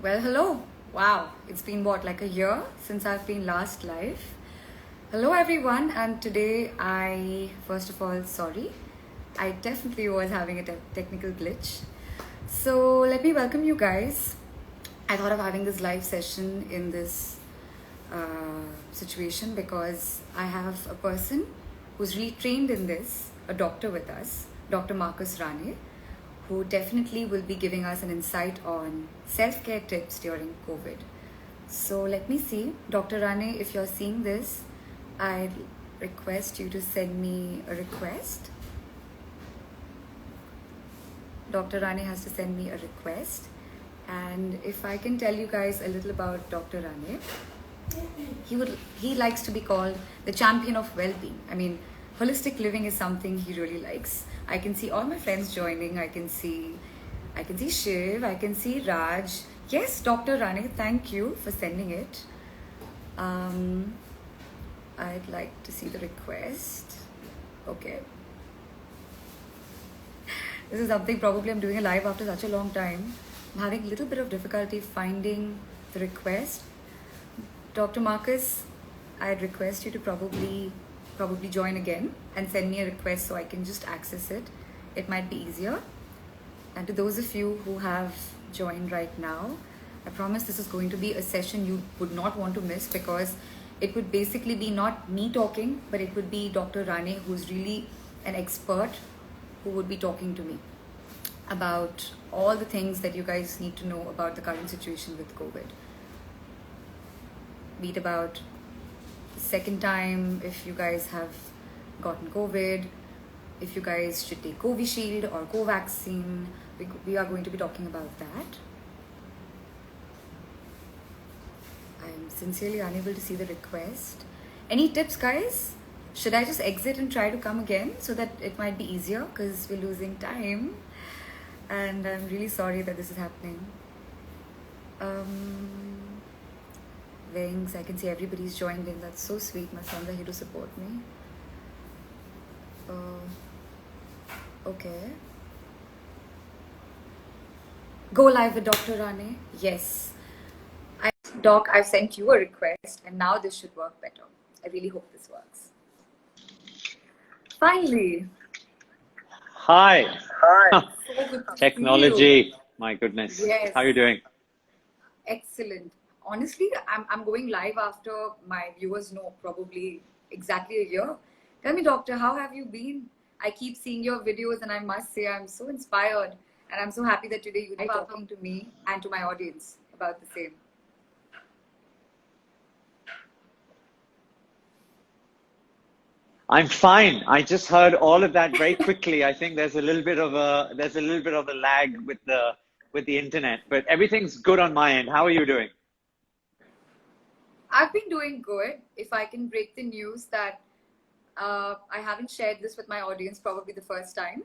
Well, hello. Wow, it's been what, like a year since I've been last live. Hello, everyone, and today first of all, sorry. I definitely was having a technical glitch. So, let me welcome you guys. I thought of having this live session in this situation because I have a person who's really trained in this, a doctor with us, Dr. Marcus Rane, who definitely will be giving us an insight on self-care tips during COVID. So let me see, Dr. Rane, if you're seeing this, I request you to send me a request. Dr. Rane has to send me a request. And if I can tell you guys a little about Dr. Rane, he likes to be called the champion of well-being. I mean, holistic living is something he really likes. I can see all my friends joining. I can see Shiv, I can see Raj. Yes, Dr. Rane, thank you for sending it. I'd like to see the request. Okay. This is something probably I'm doing a live after such a long time. I'm having a little bit of difficulty finding the request. Dr. Marcus, I'd request you to probably join again and send me a request so I can just access it. It might be easier. And to those of you who have joined right now, I promise this is going to be a session you would not want to miss, because it would basically be not me talking, but it would be Dr. Rane, who's really an expert, who would be talking to me about all the things that you guys need to know about the current situation with COVID. Be it about the second time, if you guys have gotten COVID, if you guys should take Covishield or Covaxin. We are going to be talking about that. I'm sincerely unable to see the request. Any tips, guys? Should I just exit and try to come again so that it might be easier, because we're losing time? And I'm really sorry that this is happening. Wings, I can see everybody's joined in. That's so sweet. My friends are here to support me. Okay. Go live with Dr. Rane. Yes. Doc, I've sent you a request and now this should work better. I really hope this works. Finally. Hi. So good to Technology. see you. My goodness. Yes. How are you doing? Excellent. Honestly, I'm going live after my viewers know probably exactly a year. Tell me, doctor, how have you been? I keep seeing your videos and I must say I'm so inspired, and I'm so happy that today you're talking to me and to my audience about the same. I'm fine. I just heard all of that very quickly. I think there's a little bit of a lag with the internet, but everything's good on my end. How are you doing? I've been doing good. If I can break the news that I haven't shared this with my audience, probably the first time.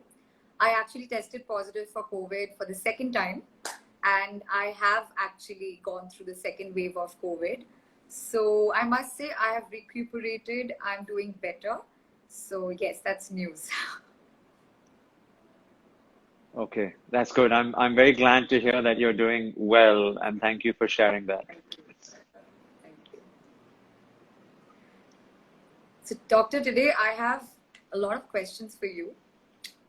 I actually tested positive for COVID for the second time, and I have actually gone through the second wave of COVID. So I must say I have recuperated. I'm doing better. So yes, that's news. Okay, that's good. I'm very glad to hear that you're doing well, and thank you for sharing that. Thank you. Thank you. So doctor, today I have a lot of questions for you.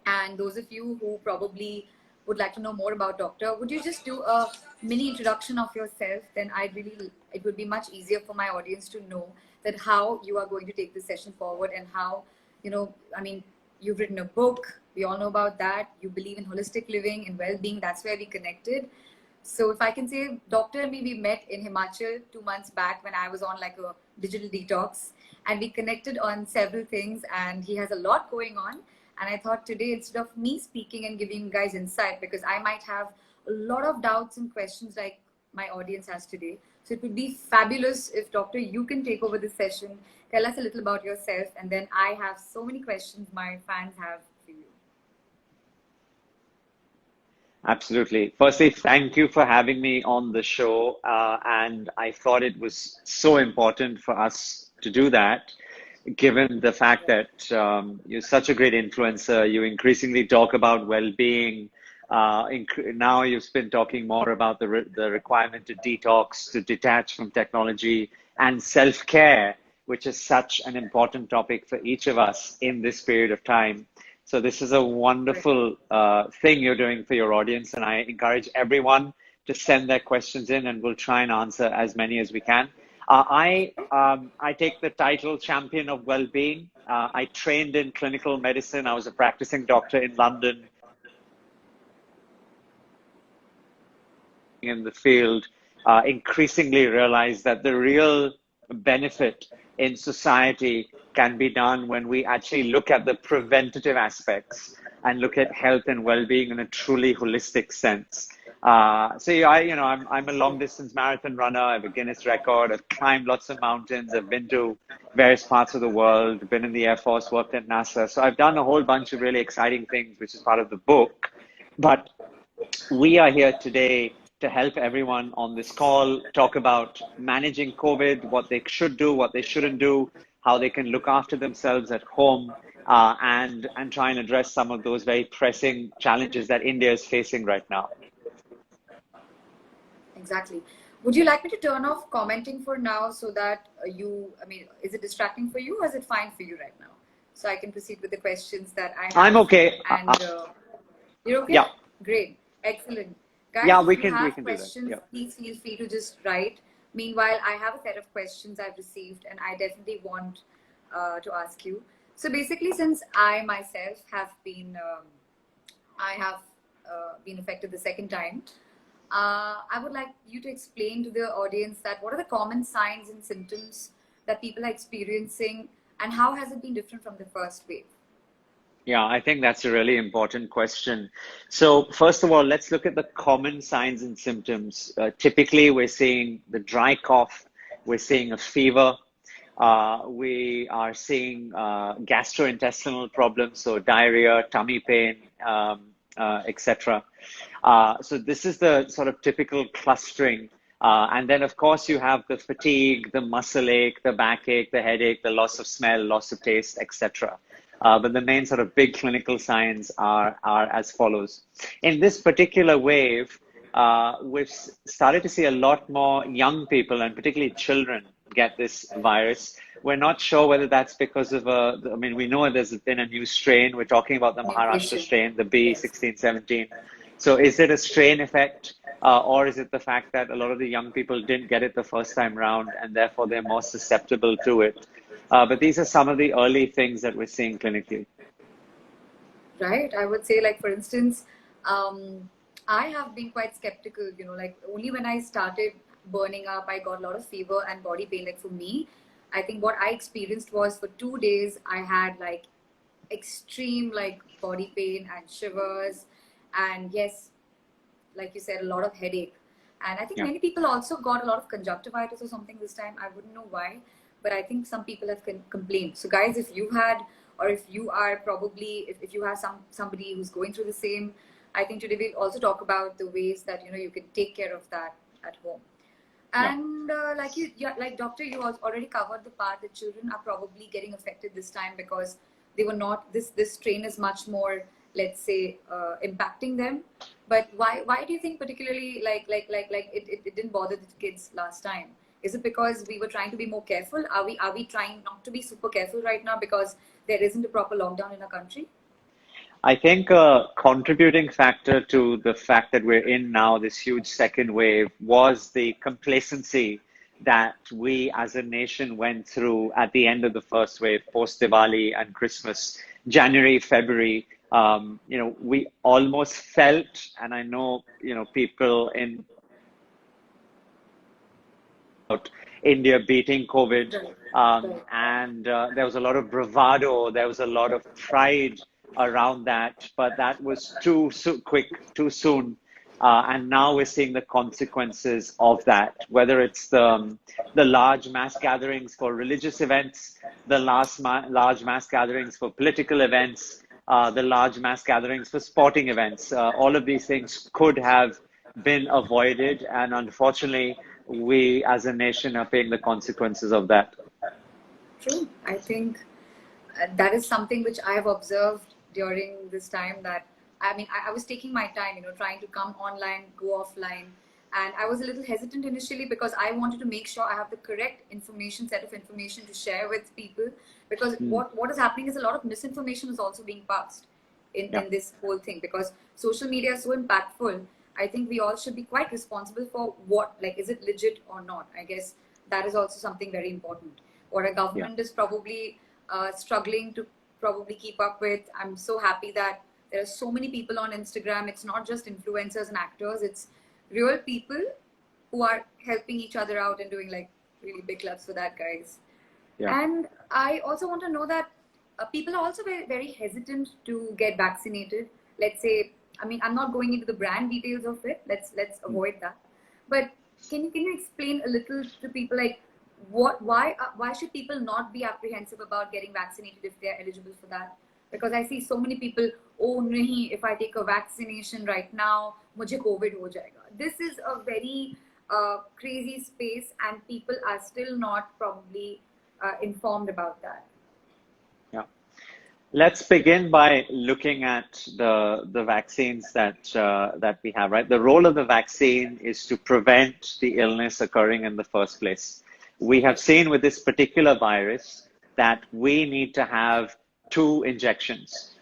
And those of you who probably would like to know more about doctor, would you just do a mini introduction of yourself? Then it would be much easier for my audience to know that how you are going to take this session forward, and how, you've written a book. We all know about that. You believe in holistic living and well-being. That's where we connected. So if I can say, doctor and me, we met in Himachal 2 months back when I was on like a digital detox, and we connected on several things, and he has a lot going on. And I thought today, instead of me speaking and giving you guys insight, because I might have a lot of doubts and questions like my audience has today. So it would be fabulous if doctor, you can take over this session. Tell us a little about yourself. And then I have so many questions my fans have for you. Absolutely. Firstly, thank you for having me on the show. And I thought it was so important for us to do that, given the fact that you're such a great influencer. You increasingly talk about well-being. Now you've been talking more about the requirement to detox, to detach from technology, and self-care, which is such an important topic for each of us in this period of time. So this is a Right. wonderful thing you're doing for your audience, and I encourage everyone to send their questions in, and we'll try and answer as many as we can. I take the title Champion of Wellbeing. I trained in clinical medicine. I was a practicing doctor in London in the field. Increasingly realize that the real benefit in society can be done when we actually look at the preventative aspects and look at health and well-being in a truly holistic sense. So yeah, I'm a long distance marathon runner. I have a Guinness record. I've climbed lots of mountains. I've been to various parts of the world, been in the Air Force, worked at NASA. So I've done a whole bunch of really exciting things, which is part of the book. But we are here today to help everyone on this call talk about managing COVID, what they should do, what they shouldn't do, how they can look after themselves at home, and try and address some of those very pressing challenges that India is facing right now. Exactly. Would you like me to turn off commenting for now so that is it distracting for you or is it fine for you right now? So I can proceed with the questions that I I'm have. okay. And you're okay? Yeah, Great. Excellent. Guys, yeah, if we you can have do that. questions, Yeah. please feel free to just write. Meanwhile, I have a set of questions I've received and I definitely want to ask you. So basically, since I myself have been, I have been affected the second time, I would like you to explain to the audience that what are the common signs and symptoms that people are experiencing and how has it been different from the first wave? Yeah, I think that's a really important question. So, first of all, let's look at the common signs and symptoms. Typically, we're seeing the dry cough, we're seeing a fever, we are seeing gastrointestinal problems, so diarrhea, tummy pain, etc. So, this is the sort of typical clustering. And then, of course, you have the fatigue, the muscle ache, the backache, the headache, the loss of smell, loss of taste, etc. But the main sort of big clinical signs are as follows. In this particular wave, we've started to see a lot more young people and particularly children get this virus. We're not sure whether that's because of I mean, we know there's been a new strain. We're talking about the Maharashtra Mutation. strain, the Yes. B1617. So is it a strain effect, or is it the fact that a lot of the young people didn't get it the first time round and therefore they're more susceptible to it? But these are some of the early things that we're seeing clinically. Right. I would say, like, for instance, I have been quite skeptical, like only when I started burning up, I got a lot of fever and body pain. Like for me, I think what I experienced was for 2 days, I had like extreme like body pain and shivers. And yes, like you said, a lot of headache. And I think Yeah. many people also got a lot of conjunctivitis or something this time. I wouldn't know why, but I think some people have complained. So, guys, if you had, or if you are probably, if you have somebody who's going through the same, I think today we'll also talk about the ways that you can take care of that at home. Yeah. And like doctor, you already covered the part that children are probably getting affected this time because they were not. This strain is much more, let's say, impacting them. But why do you think particularly it didn't bother the kids last time? Is it because we were trying to be more careful? Are we trying not to be super careful right now because there isn't a proper lockdown in our country? I think a contributing factor to the fact that we're in now this huge second wave was the complacency that we as a nation went through at the end of the first wave, post Diwali and Christmas, January, February. We almost felt, and I know, people in India beating COVID. Right. Right. And there was a lot of bravado, there was a lot of pride around that, but that was too quick, too soon. And now we're seeing the consequences of that, whether it's the large mass gatherings for religious events, the large mass gatherings for political events, the large mass gatherings for sporting events. All of these things could have been avoided, and unfortunately, we as a nation are paying the consequences of that. True. I think that is something which I have observed during this time, that I mean, I was taking my time, trying to come online, go offline. And I was a little hesitant initially because I wanted to make sure I have the correct set of information to share with people. Because Mm. what is happening is a lot of misinformation is also being passed Yeah. in this whole thing, because social media is so impactful. I think we all should be quite responsible for is it legit or not? I guess that is also something very important. Or a Yeah. government is probably struggling to probably keep up with. I'm so happy that there are so many people on Instagram. It's not just influencers and actors, it's real people who are helping each other out and doing like really big clubs for that, guys. Yeah. And I also want to know that people are also very, very hesitant to get vaccinated. Let's say, I mean, I'm not going into the brand details of it. Let's Mm. avoid that. But can you explain a little to people, like why should people not be apprehensive about getting vaccinated if they are eligible for that? Because I see so many people, oh nahi, if I take a vaccination right now, mujhe COVID ho jayega. This is a very crazy space, and people are still not probably informed about that. Yeah. Let's begin by looking at the vaccines that we have, right? The role of the vaccine is to prevent the illness occurring in the first place. We have seen with this particular virus that we need to have two injections,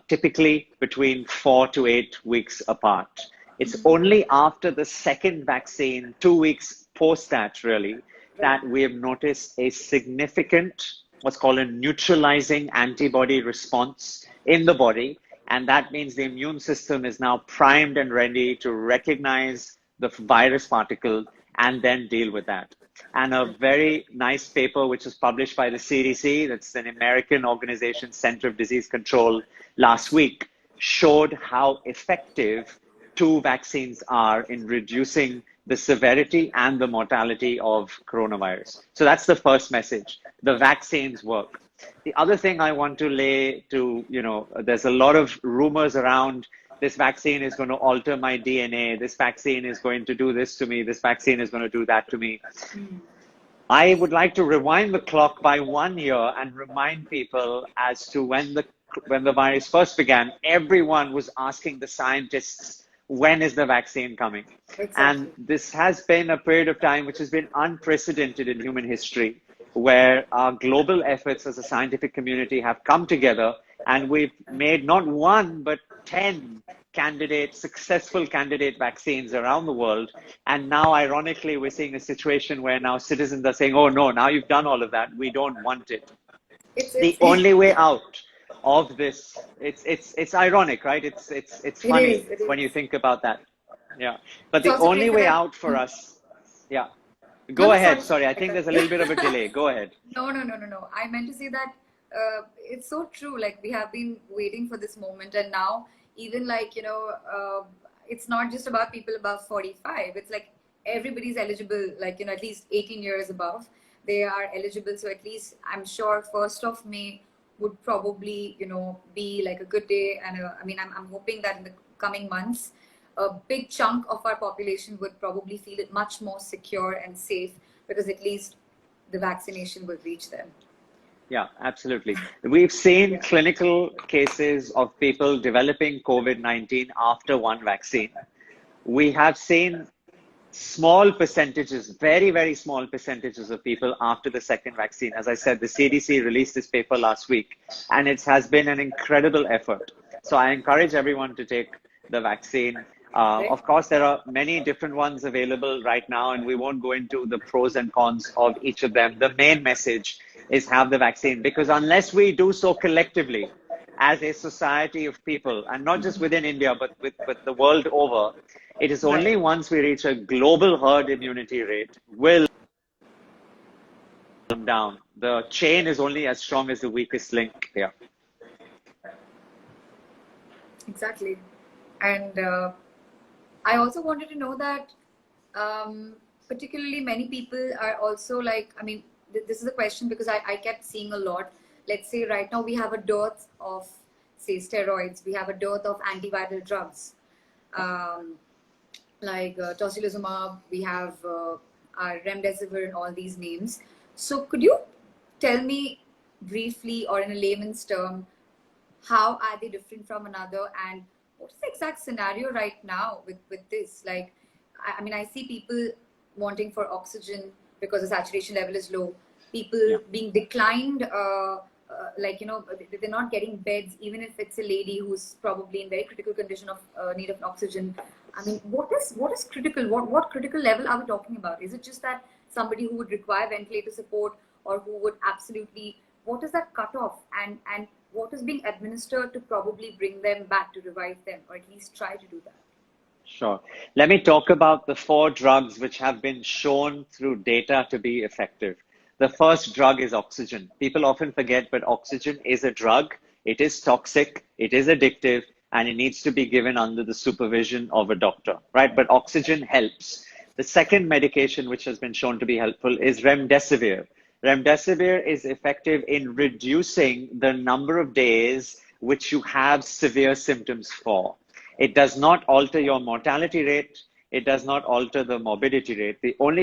typically between 4 to 8 weeks apart. It's only after the second vaccine, 2 weeks post that, really, Right. that we have noticed a significant what's called a neutralizing antibody response in the body. And that means the immune system is now primed and ready to recognize the virus particle and then deal with that. And a very nice paper, which was published by the CDC, that's an American organization, Center of Disease Control, last week, showed how effective two vaccines are in reducing the severity and the mortality of coronavirus. So that's the first message. The vaccines work. The other thing I want to lay to, there's a lot of rumors around this vaccine is going to alter my DNA. This vaccine is going to do this to me. This vaccine is going to do that to me. I would like to rewind the clock by 1 year and remind people as to when the virus first began. Everyone was asking the scientists, when is the vaccine coming? And Exactly. this has been a period of time which has been unprecedented in human history, where our global efforts as a scientific community have come together, and we've made not one but 10 successful candidate vaccines around the world. And now, ironically, we're seeing a situation where now citizens are saying, oh no, now you've done all of that, we don't want it. The It's only way out of this, it's ironic, right? It's it is funny it when you is. think about that. Yeah. But It's the also only crazy way that out for us, yeah. no, Go no, ahead. sorry, Sorry, I I think cut there's a you. little bit of a delay. Go ahead. No. I meant to say that it's so true. Like, we have been waiting for this moment, and now even like it's not just about people above 45. It's like everybody's eligible. Like, at least 18 years above, they are eligible. So at least I'm sure 1st of May would probably be like a good day. And I mean, I'm hoping that in the coming months, a big chunk of our population would probably feel it much more secure and safe, because at least the vaccination will reach them. Yeah, absolutely. We've seen Yeah. clinical cases of people developing COVID-19 after one vaccine. We have seen small percentages, very, very small percentages of people after the second vaccine. As I said, the CDC released this paper last week, and it has been an incredible effort. So I encourage everyone to take the vaccine. Right? Of course, there are many different ones available right now, and we won't go into the pros and cons of each of them. The main message is have the vaccine, because unless we do so collectively as a society of people, and not just within India, but with the world over, it is only Right. once we reach a global herd immunity rate will come down. The chain is only as strong as the weakest link here. Exactly. And I also wanted to know that particularly many people are also like, I mean, this is a question because I kept seeing a lot. Let's say right now we have a dearth of, say, steroids, we have a dearth of antiviral drugs. Um, like tocilizumab, we have our remdesivir and all these names. So could you tell me briefly or in a layman's term, how are they different from another, and what is the exact scenario right now with this? Like, I mean, I see people wanting for oxygen because the saturation level is low. People Yeah. being declined, like, they're not getting beds, even if it's a lady who's probably in very critical condition of need of oxygen. I mean, what is critical? What critical level are we talking about? Is it just that somebody who would require ventilator support, or who would absolutely, what is that cutoff, and what is being administered to probably bring them back, to revive them, or at least try to do that? Sure. Let me talk about the 4 drugs which have been shown through data to be effective. The first drug is oxygen. People often forget, but oxygen is a drug. It is toxic, it is addictive, and it needs to be given under the supervision of a doctor, right? But oxygen helps. The second medication which has been shown to be helpful is remdesivir. Remdesivir is effective in reducing the number of days which you have severe symptoms for. It does not alter your mortality rate. It does not alter the morbidity rate. The only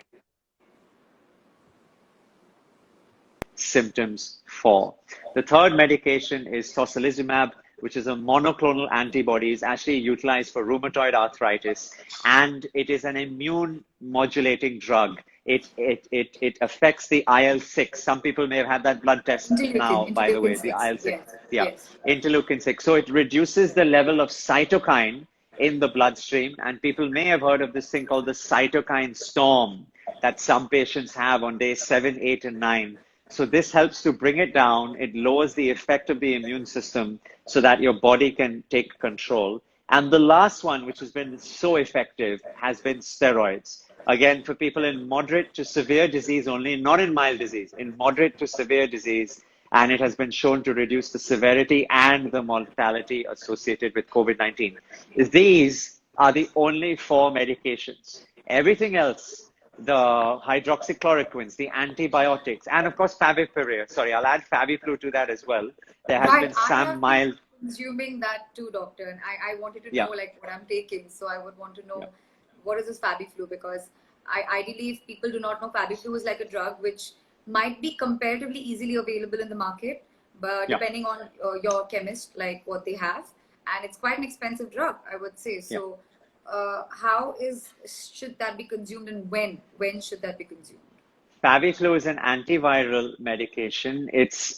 symptoms for. The third medication is tocilizumab, which is a monoclonal antibody, is actually utilized for rheumatoid arthritis, and it is an immune modulating drug. It affects the IL-6. Some people may have had that blood test now, by the Interleukin way, the 6. IL-6. Yes, Yeah, yes. interleukin 6. So it reduces the level of cytokine in the bloodstream, and people may have heard of this thing called the cytokine storm that some patients have on day 7, 8, and 9. So this helps to bring it down. It lowers the effect of the immune system so that your body can take control. And the last one, which has been so effective, has been steroids. Again, for people in moderate to severe disease only, not in mild disease, in moderate to severe disease. And it has been shown to reduce the severity and the mortality associated with COVID-19. These are the only 4 medications. Everything else, the hydroxychloroquines, the antibiotics, and of course favipiravir. Sorry, I'll add Faviflu to that as well. There has Right. been I some have been mild, consuming that too, doctor, and I wanted to know yeah, like what I'm taking. So I would want to yeah, know what is this Fabiflu, because ideally, if people do not know, Fabiflu is like a drug which might be comparatively easily available in the market, but yeah, depending on your chemist, like what they have, and it's quite an expensive drug, I would say. yeah. So, how should that be consumed, and when should that be consumed? Faviflu is an antiviral medication. Its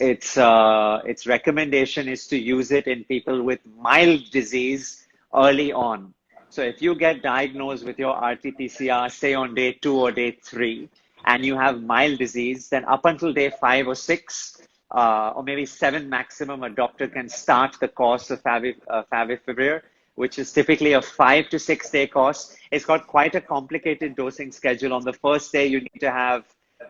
recommendation is to use it in people with mild disease early on. So if you get diagnosed with your RT-PCR, say on day 2 or day 3, and you have mild disease, then up until day 5 or 6, or maybe 7 maximum, a doctor can start the course of favipiravir, which is typically a 5 to 6 day course. It's got quite a complicated dosing schedule. On the first day, you need to have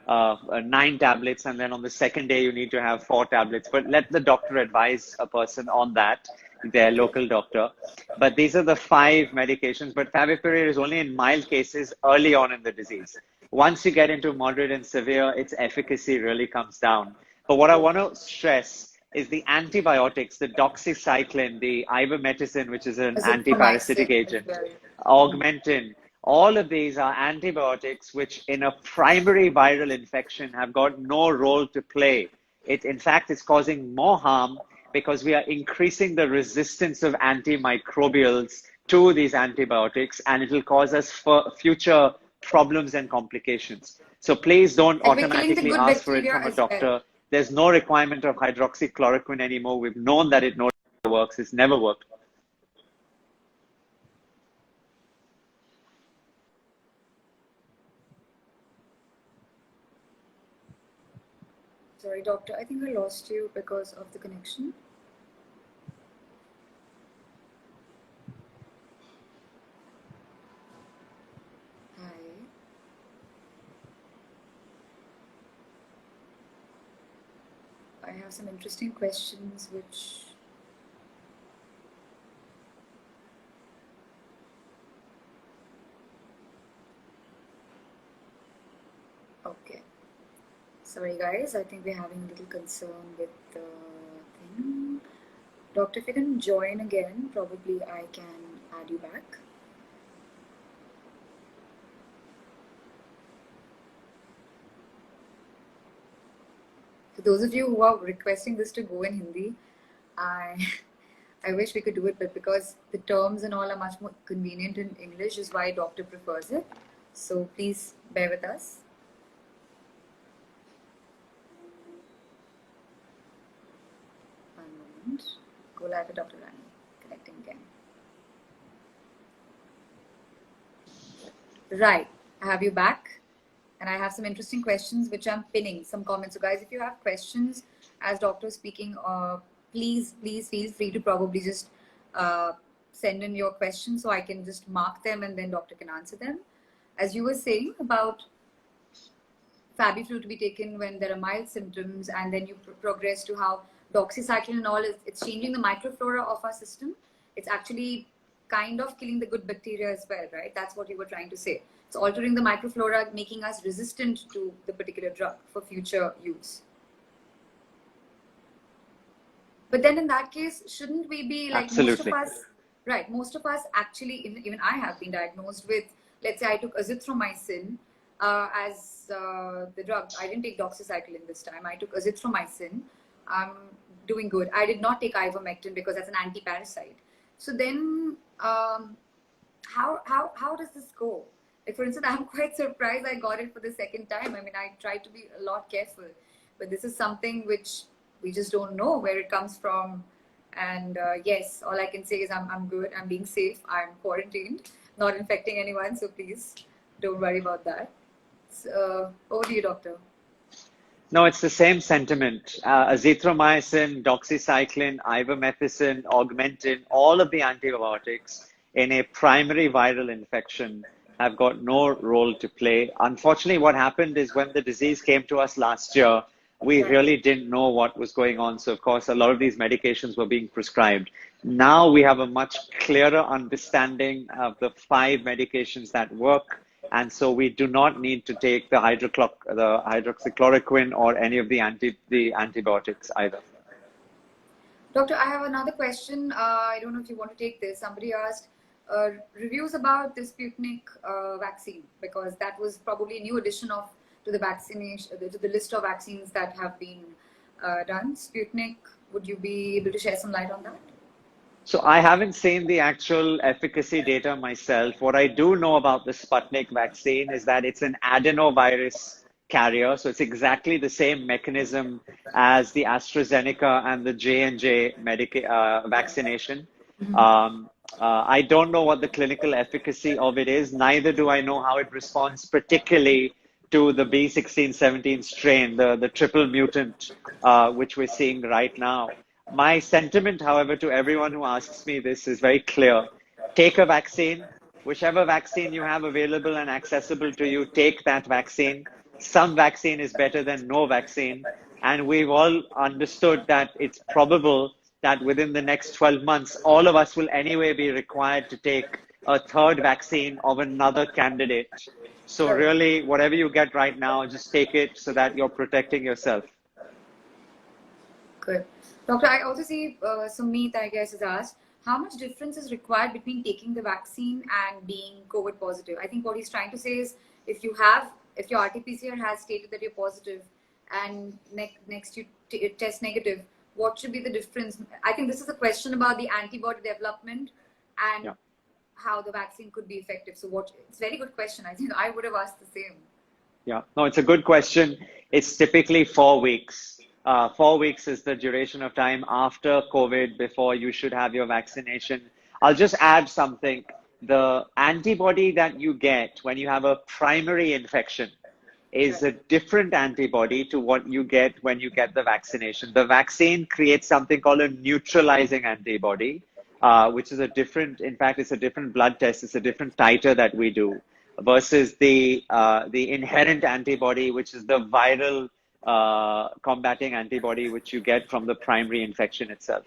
9 tablets, and then on the second day, you need to have 4 tablets. But let the doctor advise a person on that, their local doctor. But these are the 5 medications. But favipiravir is only in mild cases early on in the disease. Once you get into moderate and severe, its efficacy really comes down. But what I want to stress is the antibiotics, the doxycycline, the ivermectin, which is an Azithromycin antiparasitic as agent, well. augmentin, all of these are antibiotics which in a primary viral infection have got no role to play. It, in fact, is causing more harm because we are increasing the resistance of antimicrobials to these antibiotics, and it will cause us future problems and complications. So please don't And we're killing the automatically good ask for it bacteria from a as well. doctor. There's no requirement of hydroxychloroquine anymore. We've known that it no longer works. It's never worked. Sorry, doctor, I think I lost you because of the connection. Hi. I have some interesting questions which. Okay. Sorry, guys. I think we're having a little concern with the thing. Doctor, if you can join again, probably I can add you back. For those of you who are requesting this to go in Hindi, I I wish we could do it, but because the terms and all are much more convenient in English is why doctor prefers it. So please bear with us. One moment. Go live with Dr. Rani. Connecting again. Right. I have you back. And I have some interesting questions which I'm pinning some comments. So guys, if you have questions as doctor speaking, please feel free to probably just send in your questions so I can just mark them and then doctor can answer them. As you were saying about Fabiflu to be taken when there are mild symptoms, and then you progress to how doxycycline and all, it's changing the microflora of our system. It's actually kind of killing the good bacteria as well, right? That's what you were trying to say. It's altering the microflora, making us resistant to the particular drug for future use. But then in that case, shouldn't we be like Absolutely. most of us, right? Most of us actually, even I have been diagnosed with, let's say I took azithromycin as the drug. I didn't take doxycycline this time. I took azithromycin. I'm doing good. I did not take ivermectin because that's an anti-parasite. So then how does this go? Like, for instance, I'm quite surprised I got it for the second time. I mean, I tried to be a lot careful, but this is something which we just don't know where it comes from. And yes, all I can say is I'm good. I'm being safe. I'm quarantined, not infecting anyone. So please don't worry about that. So, over to you, doctor. No, it's the same sentiment. Azithromycin, doxycycline, ivermectin, augmentin, all of the antibiotics in a primary viral infection have got no role to play. Unfortunately, what happened is when the disease came to us last year, we really didn't know what was going on. So, of course, a lot of these medications were being prescribed. Now we have a much clearer understanding of the 5 medications that work. And so we do not need to take the hydroxychloroquine or any of the antibiotics either. Doctor, I have another question. I don't know if you want to take this. Somebody asked reviews about the Sputnik vaccine, because that was probably a new addition to the vaccination, to the list of vaccines that have been done. Sputnik, would you be able to share some light on that? So I haven't seen the actual efficacy data myself. What I do know about the Sputnik vaccine is that it's an adenovirus carrier. So it's exactly the same mechanism as the AstraZeneca and the J&J vaccination. I don't know what the clinical efficacy of it is. Neither do I know how it responds particularly to the B1617 strain, the triple mutant, which we're seeing right now. My sentiment, however, to everyone who asks me this is very clear. Take a vaccine, whichever vaccine you have available and accessible to you, take that vaccine. Some vaccine is better than no vaccine. And we've all understood that it's probable that within the next 12 months, all of us will anyway be required to take a third vaccine of another candidate. So really, whatever you get right now, just take it so that you're protecting yourself. Good. Doctor, I also see Sumit, I guess, has asked, how much difference is required between taking the vaccine and being COVID positive? I think what he's trying to say is, if your RT-PCR has stated that you're positive and next you test negative, what should be the difference? I think this is a question about the antibody development and how the vaccine could be effective. So it's a very good question. I think I would have asked the same. Yeah, no, it's a good question. It's typically 4 weeks. 4 weeks is the duration of time after COVID before you should have your vaccination. I'll just add something. The antibody that you get when you have a primary infection is a different antibody to what you get when you get the vaccination. The vaccine creates something called a neutralizing antibody, which is in fact, it's a different blood test. It's a different titer that we do versus the inherent antibody, which is the viral combating antibody which you get from the primary infection itself.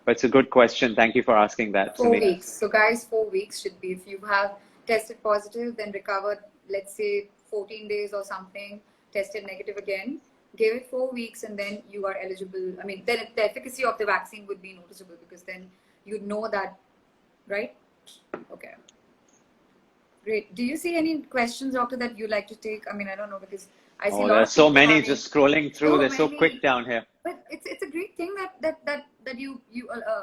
But it's a good question. Thank you for asking that. 4 weeks. So guys, 4 weeks should be, if you have tested positive, then recovered, let's say 14 days or something, tested negative again, give it 4 weeks, and then you are eligible. I mean, then the efficacy of the vaccine would be noticeable, because then you'd know that, right? Okay. Great. Do you see any questions, doctor, that you'd like to take? I mean, I don't know, because I see a lot there's of so people many having, just scrolling through. They're so many. quick down here. But it's a great thing that you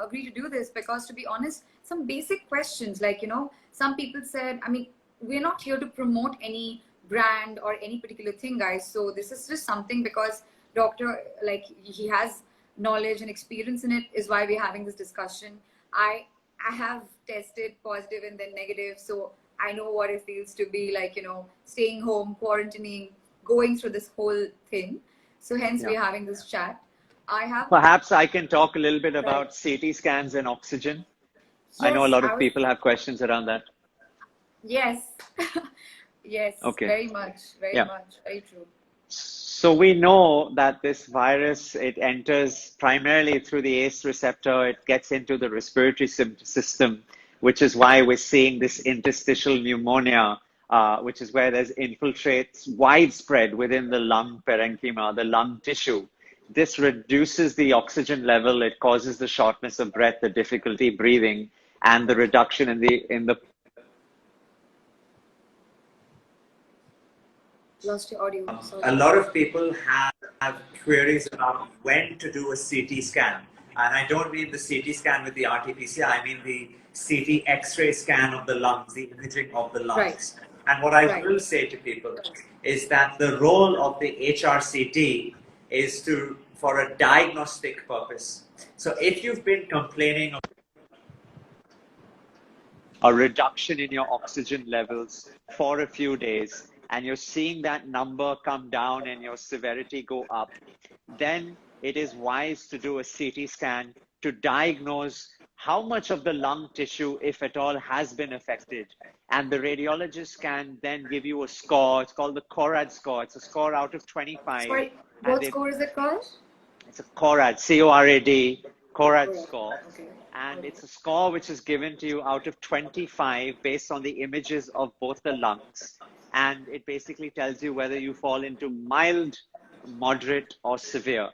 agree to do this, because to be honest, some basic questions, like, some people said, I mean, we're not here to promote any brand or any particular thing, guys. So this is just something because doctor, like, he has knowledge and experience in it, is why we're having this discussion. I have tested positive and then negative, so I know what it feels to be like, staying home, quarantining, going through this whole thing. So hence Yeah. we're having this chat. I have, Perhaps I can talk a little bit right. about CT scans and oxygen. I know a Yes, lot I of was, people have questions around that. yes. Yes, Okay. very much, very Yeah. much, very true. So we know that this virus, it enters primarily through the ACE receptor. It gets into the respiratory system, which is why we're seeing this interstitial pneumonia, which is where there's infiltrates widespread within the lung parenchyma, the lung tissue. This reduces the oxygen level. It causes the shortness of breath, the difficulty breathing, and the reduction in the Lost your audio, A sorry. lot of people have queries about when to do a CT scan. And I don't mean the CT scan with the RT-PCR, I mean the CT X-ray scan of the lungs, the imaging of the Right, lungs. And what I right. will say to people is that the role of the HRCT is for a diagnostic purpose. So if you've been complaining of a reduction in your oxygen levels for a few days, and you're seeing that number come down and your severity go up, then it is wise to do a CT scan to diagnose how much of the lung tissue, if at all, has been affected. And the radiologist can then give you a score. It's called the CORAD score. It's a score out of 25. Sorry, And what score is it called? it's a CORAD, CORAD, CORAD Correct. score. Okay. And Okay. it's a score which is given to you out of 25 based on the images of both the lungs. And it basically tells you whether you fall into mild, moderate, or severe.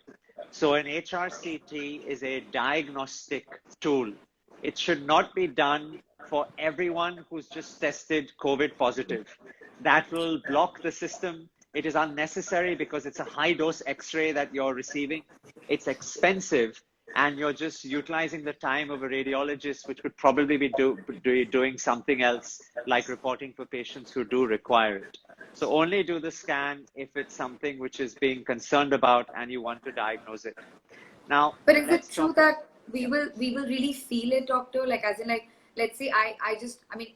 So an HRCT is a diagnostic tool. It should not be done for everyone who's just tested COVID positive. That will block the system. It is unnecessary because it's a high dose X-ray that you're receiving. It's expensive, and you're just utilizing the time of a radiologist, which could probably be doing something else, like reporting for patients who do require it. So only do the scan if it's something which is being concerned about and you want to diagnose it. Now, But is it let's true talk. that we Yeah. will really feel it, doctor? Like, as in, like, let's say I mean,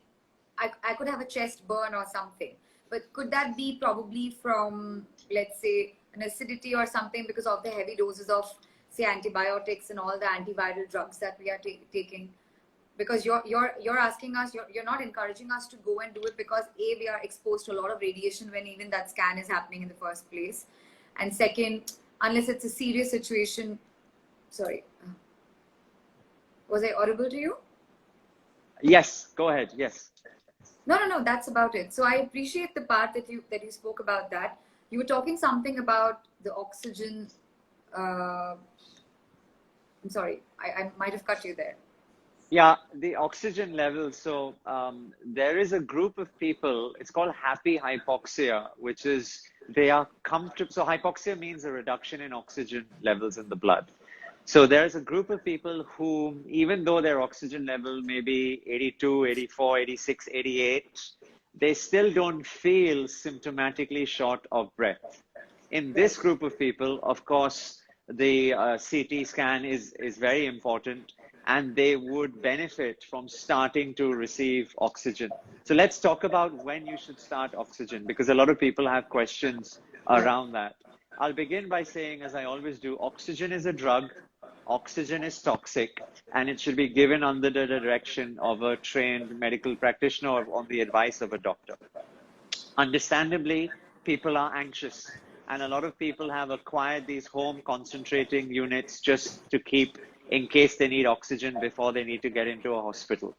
I could have a chest burn or something, but could that be probably from, let's say, an acidity or something because of the heavy doses of, say, antibiotics and all the antiviral drugs that we are taking? Because you're asking us, you're not encouraging us to go and do it, because we are exposed to a lot of radiation when even that scan is happening in the first place, and second, unless it's a serious situation. Sorry, was I audible to you? Yes, go ahead. Yes. No, that's about it. So I appreciate the part that you spoke about that. You were talking something about the oxygen. I'm sorry, I might have cut you there. Yeah, the oxygen level. So there is a group of people, it's called happy hypoxia, which is they are comfortable. So hypoxia means a reduction in oxygen levels in the blood. So there's a group of people who, even though their oxygen level may be 82, 84, 86, 88, they still don't feel symptomatically short of breath. In Right. this group of people, of course, the CT scan is very important, and they would benefit from starting to receive oxygen. So let's talk about when you should start oxygen, because a lot of people have questions Right. around that. I'll begin by saying, as I always do, oxygen is a drug. Oxygen is toxic, and it should be given under the direction of a trained medical practitioner or on the advice of a doctor. Understandably, people are anxious, and a lot of people have acquired these home concentrating units just to keep in case they need oxygen before they need to get into a hospital.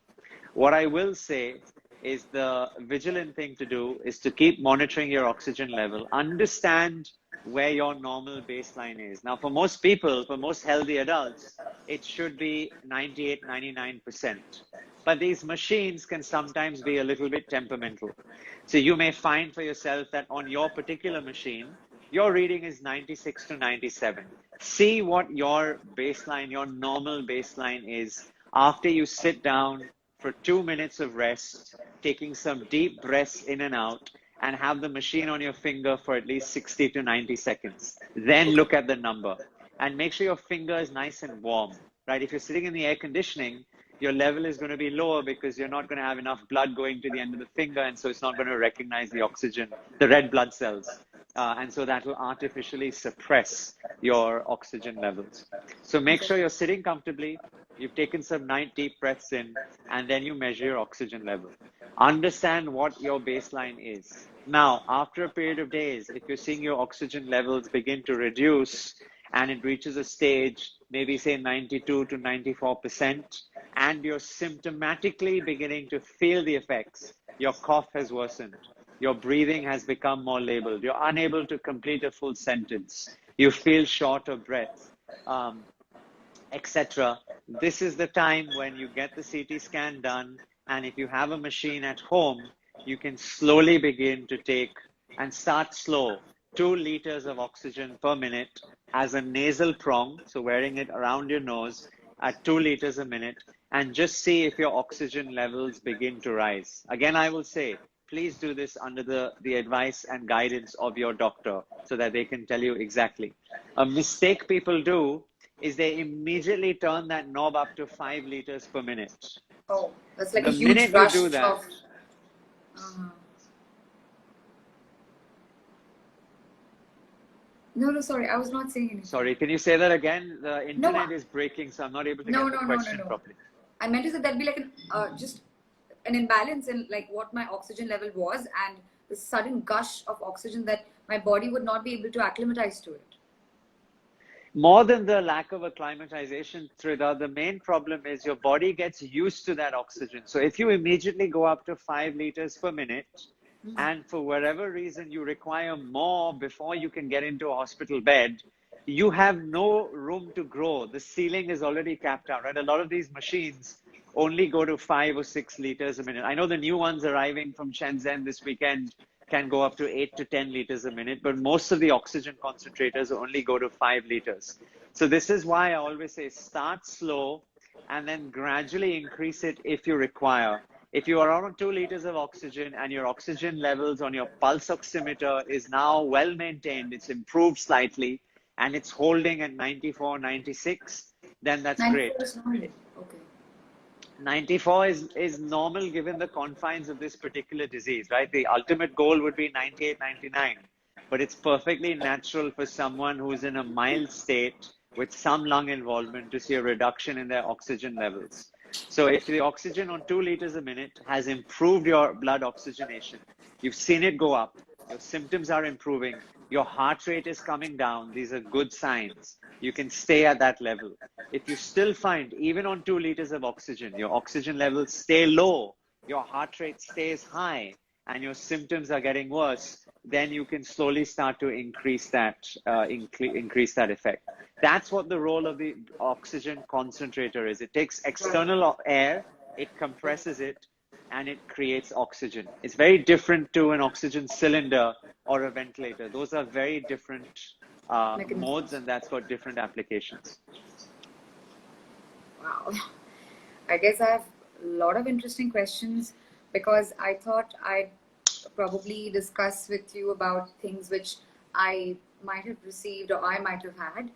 What I will say is the vigilant thing to do is to keep monitoring your oxygen level. Understand where your normal baseline is. Now, for most people, for most healthy adults, it should be 98, 99%. But these machines can sometimes be a little bit temperamental. So you may find for yourself that on your particular machine, your reading is 96 to 97. See what your baseline, your normal baseline is after you sit down for 2 minutes of rest, taking some deep breaths in and out, and have the machine on your finger for at least 60 to 90 seconds. Then look at the number and make sure your finger is nice and warm, right? If you're sitting in the air conditioning, your level is going to be lower because you're not going to have enough blood going to the end of the finger, and so it's not going to recognize the oxygen, the red blood cells. And so that will artificially suppress your oxygen levels. So make sure you're sitting comfortably, you've taken some 9 deep breaths in, and then you measure your oxygen level. Understand what your baseline is. Now, after a period of days, if you're seeing your oxygen levels begin to reduce and it reaches a stage, maybe say 92 to 94%, and you're symptomatically beginning to feel the effects, your cough has worsened, your breathing has become more labored, you're unable to complete a full sentence, you feel short of breath, etc. This is the time when you get the CT scan done, and if you have a machine at home, you can slowly begin to take and start slow, 2 liters of oxygen per minute as a nasal prong, so wearing it around your nose at 2 liters a minute, and just see if your oxygen levels begin to rise. Again, I will say, please do this under the advice and guidance of your doctor so that they can tell you exactly. A mistake people do is they immediately turn that knob up to 5 liters per minute. Oh, that's like The a huge minute rush you do that, of. No, no, sorry, I was not saying anything. sorry, can you say that again? The No, internet is breaking, so I'm not able to no, get the no, no, no, question no. properly. I meant to say that'd be like just an imbalance in like what my oxygen level was and the sudden gush of oxygen that my body would not be able to acclimatize to it. More than the lack of acclimatization, Trida, the main problem is your body gets used to that oxygen. So if you immediately go up to 5 liters per minute, and for whatever reason you require more before you can get into a hospital bed, you have no room to grow. The ceiling is already capped out, right? A lot of these machines only go to 5 or 6 liters a minute. I know the new ones arriving from Shenzhen this weekend can go up to 8 to 10 liters a minute, but most of the oxygen concentrators only go to 5 liters. So this is why I always say start slow and then gradually increase it if you require. If you are on 2 liters of oxygen and your oxygen levels on your pulse oximeter is now well maintained, it's improved slightly, and it's holding at 94, 96, then that's 94 great. is normal. Okay. 94 is normal given the confines of this particular disease, right? The ultimate goal would be 98, 99, but it's perfectly natural for someone who's in a mild state with some lung involvement to see a reduction in their oxygen levels. So if the oxygen on 2 liters a minute has improved your blood oxygenation, you've seen it go up, your symptoms are improving, your heart rate is coming down, these are good signs. You can stay at that level. If you still find, even on 2 liters of oxygen, your oxygen levels stay low, your heart rate stays high, and your symptoms are getting worse, then you can slowly start to increase that effect. That's what the role of the oxygen concentrator is. It takes external air, it compresses it, and it creates oxygen. It's very different to an oxygen cylinder or a ventilator. Those are very different modes, and that's got different applications. Wow. I guess I have a lot of interesting questions because I thought I'd probably discuss with you about things which I might have received or I might have had.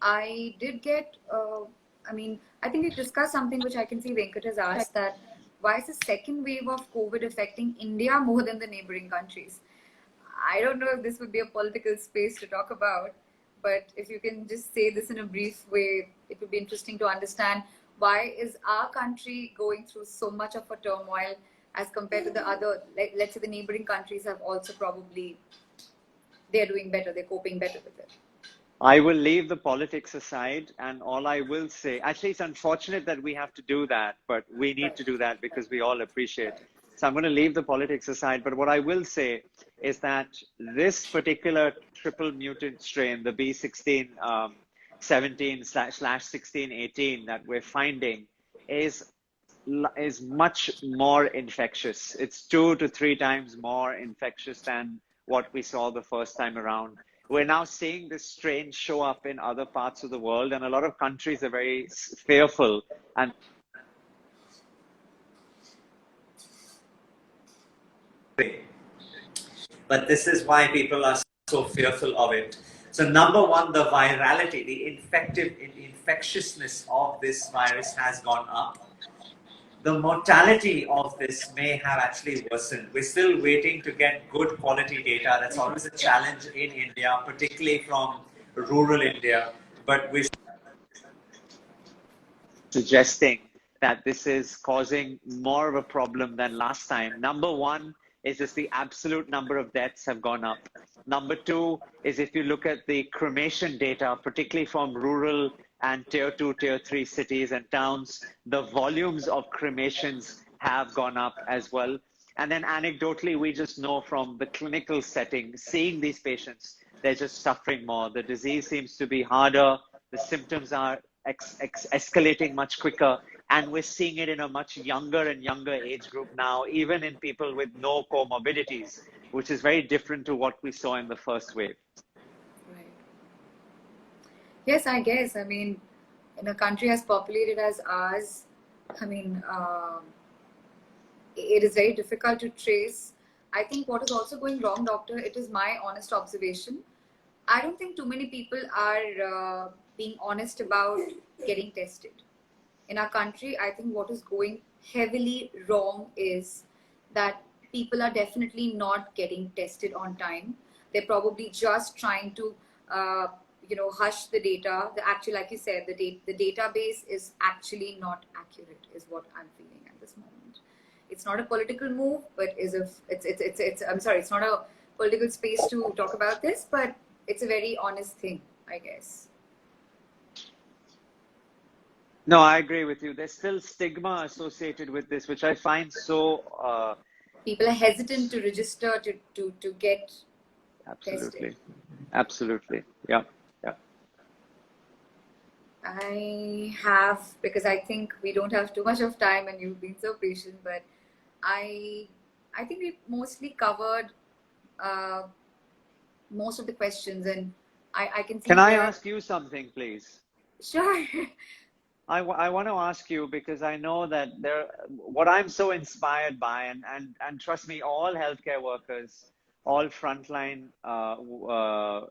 I did get, I think we discussed something which I can see Venkat has asked that why is the second wave of COVID affecting India more than the neighboring countries? I don't know if this would be a political space to talk about, but if you can just say this in a brief way, it would be interesting to understand why is our country going through so much of a turmoil as compared to the other, like, let's say the neighboring countries have also probably, they're doing better, they're coping better with it. I will leave the politics aside, and all I will say, actually, it's unfortunate that we have to do that, but we need to do that because we all appreciate. So I'm going to leave the politics aside, but what I will say is that this particular triple mutant strain, the B1617/1618 that we're finding is much more infectious. It's 2 to 3 times more infectious than what we saw the first time around. we're now seeing this strain show up in other parts of the world, and a lot of countries are very fearful. And but this is why people are so fearful of it. So number one, the virality, the infectiousness of this virus has gone up. The mortality of this may have actually worsened. We're still waiting to get good quality data. That's always a challenge in India, particularly from rural India. But we're suggesting that this is causing more of a problem than last time. Number one is just the absolute number of deaths have gone up. Number two is if you look at the cremation data, particularly from rural and tier 2, tier 3 cities and towns, the volumes of cremations have gone up as well. And then anecdotally, we just know from the clinical setting, seeing these patients, they're just suffering more. The disease seems to be harder. The symptoms are escalating much quicker, and we're seeing it in a much younger and younger age group now, even in people with no comorbidities, which is very different to what we saw in the first wave. Right. Yes, I guess. I mean, in a country as populated as ours, I mean, it is very difficult to trace. I think what is also going wrong, doctor, it is my honest observation. I don't think too many people are being honest about getting tested. In our country, I think what is going heavily wrong is that people are definitely not getting tested on time. They're probably just trying to, hush the data. The actually, like you said, the database is actually not accurate, is what I'm feeling at this moment. It's not a political move, but it's I'm sorry, it's not a political space to talk about this, but it's a very honest thing, I guess. No, I agree with you. There's still stigma associated with this, which I find so. People are hesitant to register to get Absolutely. tested. Absolutely. Yeah. Yeah. I have, because I think we don't have too much of time and you've been so patient, but I think we've mostly covered most of the questions, and I can see. Can I ask you something, please? Sure. I want to ask you, because I know that what I'm so inspired by, and trust me, all healthcare workers, all frontline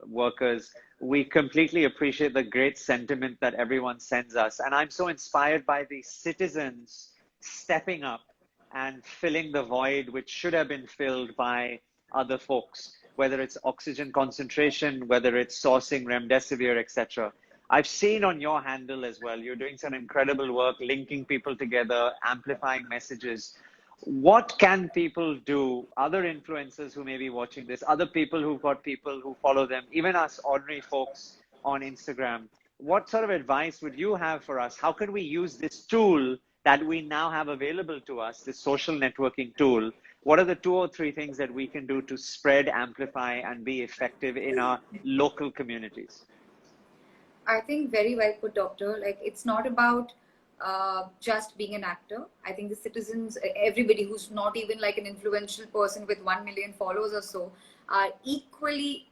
workers, we completely appreciate the great sentiment that everyone sends us. And I'm so inspired by the citizens stepping up and filling the void which should have been filled by other folks, whether it's oxygen concentration, whether it's sourcing remdesivir, etc. I've seen on your handle as well, you're doing some incredible work, linking people together, amplifying messages. What can people do, other influencers who may be watching this, other people who've got people who follow them, even us ordinary folks on Instagram, what sort of advice would you have for us? How can we use this tool that we now have available to us, this social networking tool? What are the 2 or 3 things that we can do to spread, amplify, and be effective in our local communities? I think very well put, doctor. Like, it's not about just being an actor. I think the citizens, everybody who's not even like an influential person with 1 million followers or so, are equally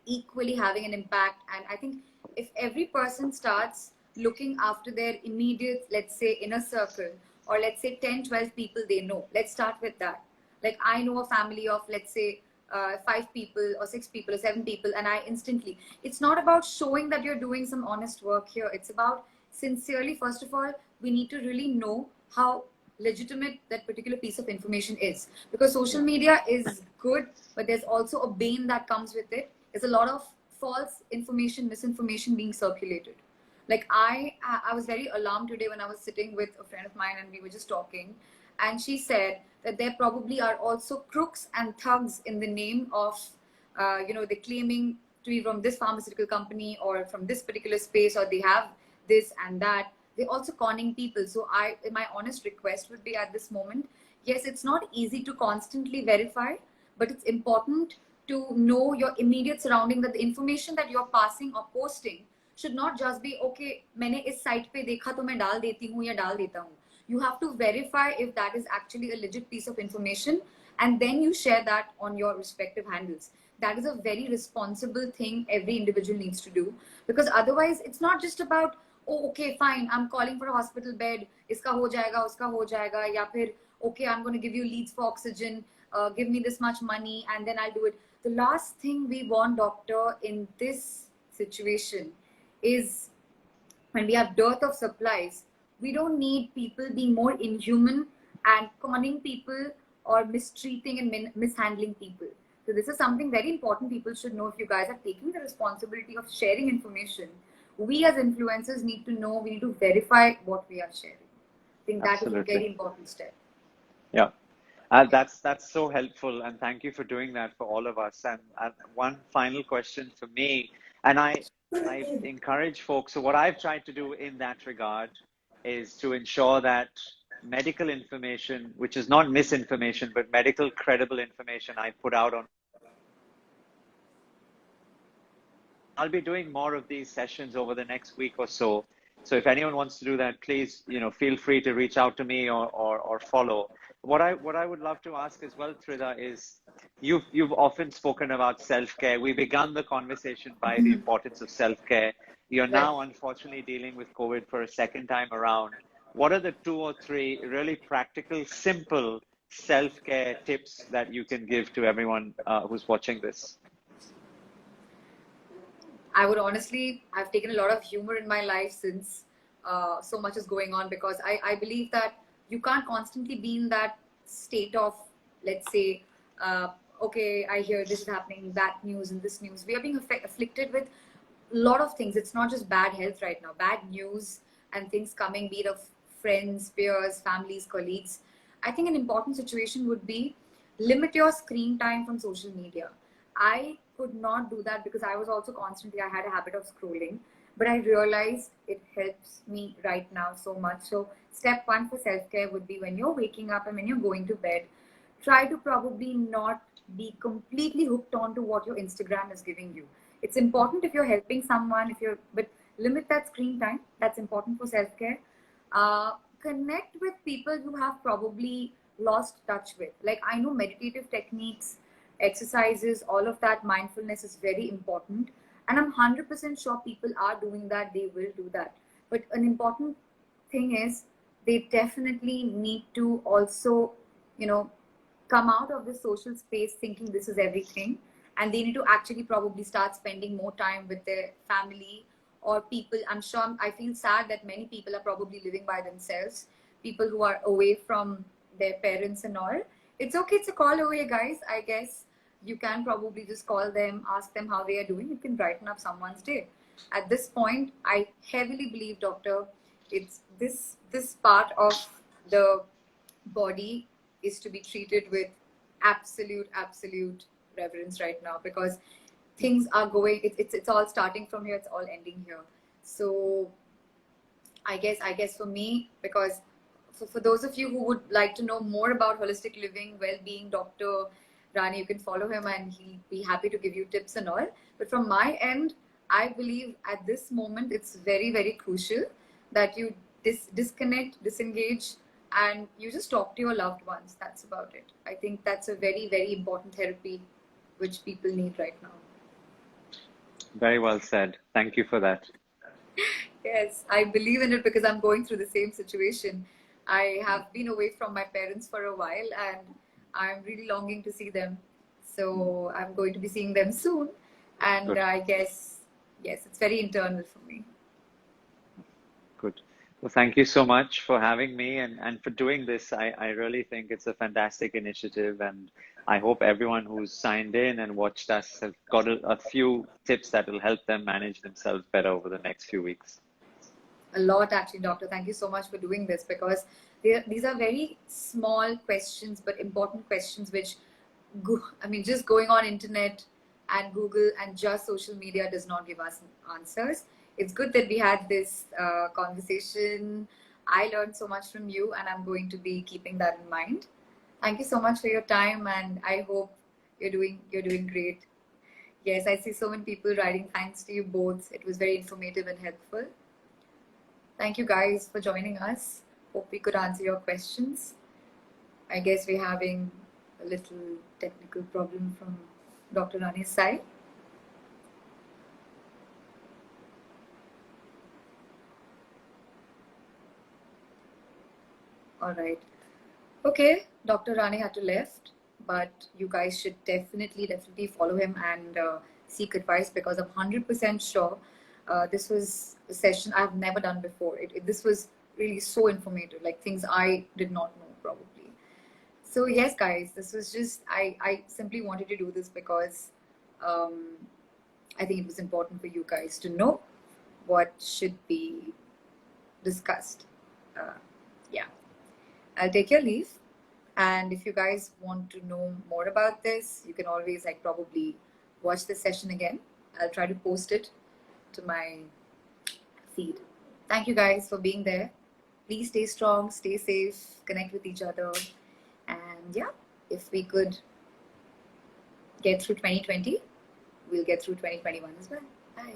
having an impact. And I think if every person starts looking after their immediate, let's say, inner circle, or let's say 10, 12 people they know, let's start with that. Like, I know a family of, let's say, 5 people or 6 people or 7 people, and I instantly, it's not about showing that you're doing some honest work here. It's about sincerely, first of all, we need to really know how legitimate that particular piece of information is, because social media is good, but there's also a bane that comes with it. There's a lot of false information, misinformation being circulated. Like, I was very alarmed today when I was sitting with a friend of mine and we were just talking, and she said that there probably are also crooks and thugs in the name of, they're claiming to be from this pharmaceutical company or from this particular space, or they have this and that. They're also conning people. So my honest request would be at this moment, yes, it's not easy to constantly verify, but it's important to know your immediate surrounding, that the information that you're passing or posting should not just be, okay, मैंने इस site पे देखा तो मैं डाल देती हूँ या डाल देता हूँ. You have to verify if that is actually a legit piece of information, and then you share that on your respective handles. that is a very responsible thing every individual needs to do, because otherwise it's not just about, oh okay fine, I'm calling for a hospital bed, iska ho jayega, uska ho jayega, ya phir okay, I'm going to give you leads for oxygen, give me this much money and then I'll do it. The last thing we want, doctor, in this situation is, when we have dearth of supplies, we don't need people being more inhuman and conning people or mistreating and mishandling people. So this is something very important people should know. If you guys are taking the responsibility of sharing information, we as influencers need to know, we need to verify what we are sharing. I think that is a very important step. Yeah. That's so helpful, and thank you for doing that for all of us. And one final question for me, and I encourage folks. So what I've tried to do in that regard is to ensure that medical information, which is not misinformation, but medical credible information, I put out on. I'll be doing more of these sessions over the next week or so. So if anyone wants to do that, please, feel free to reach out to me or follow. What I would love to ask as well, Trida, is you've often spoken about self-care. We began the conversation by the importance of self-care. You're now unfortunately dealing with COVID for a second time around. What are the 2 or 3 really practical, simple self-care tips that you can give to everyone who's watching this? I would honestly, I've taken a lot of humor in my life since so much is going on, because I believe that you can't constantly be in that state of, let's say, okay, I hear this is happening, that news and this news. We are being afflicted with a lot of things. It's not just bad health right now, bad news and things coming, be it of friends, peers, families, colleagues. I think an important situation would be limit your screen time from social media. I could not do that because I was also constantly, I had a habit of scrolling, but I realized it helps me right now so much. So step 1 for self-care would be, when you're waking up and when you're going to bed, try to probably not be completely hooked on to what your Instagram is giving you. It's important if you're helping someone, but limit that screen time. That's important for self-care. Connect with people you have probably lost touch with. Like, I know meditative techniques, exercises, all of that, mindfulness is very important. And I'm 100% sure people are doing that. They will do that. But an important thing is, they definitely need to also, come out of the social space thinking this is everything. And they need to actually probably start spending more time with their family or people. I feel sad that many people are probably living by themselves. People who are away from their parents and all. It's okay to call away, guys. I guess you can probably just call them, ask them how they are doing. You can brighten up someone's day. At this point, I heavily believe, doctor, it's this part of the body is to be treated with absolute reverence right now, because things are going, it's all starting from here, it's all ending here. So I guess for me, because for those of you who would like to know more about holistic living, well-being, Dr. Rani, you can follow him and he'll be happy to give you tips and all. But from my end, I believe at this moment, it's very crucial that you disconnect, disengage, and you just talk to your loved ones. That's about it. I think that's a very important therapy which people need right now. Very well said. Thank you for that. Yes, I believe in it because I'm going through the same situation. I have been away from my parents for a while and I'm really longing to see them. So I'm going to be seeing them soon. And Good. I guess, yes, it's very internal for me. Good. Well, thank you so much for having me and for doing this. I really think it's a fantastic initiative, and I hope everyone who's signed in and watched us have got a few tips that will help them manage themselves better over the next few weeks. A lot, actually, doctor. Thank you so much for doing this, because these are very small questions but important questions which just going on internet and Google and just social media does not give us answers. It's good that we had this conversation. I learned so much from you and I'm going to be keeping that in mind. Thank you so much for your time and I hope you're doing great. Yes, I see so many people writing thanks to you both. It was very informative and helpful. Thank you guys for joining us. Hope we could answer your questions. I guess we're having a little technical problem from Dr. Rani's side. All right. Okay, Dr. Rani had to left, but you guys should definitely follow him and seek advice, because I'm 100% sure this was a session I've never done before. This was really so informative, like things I did not know probably. So yes, guys, this was just, I simply wanted to do this because um, I think it was important for you guys to know what should be discussed. Uh, yeah. I'll take your leave. And if you guys want to know more about this, you can always probably watch the session again. I'll try to post it to my feed. Thank you guys for being there. Please stay strong, stay safe, connect with each other. And yeah, if we could get through 2020, we'll get through 2021 as well. Bye.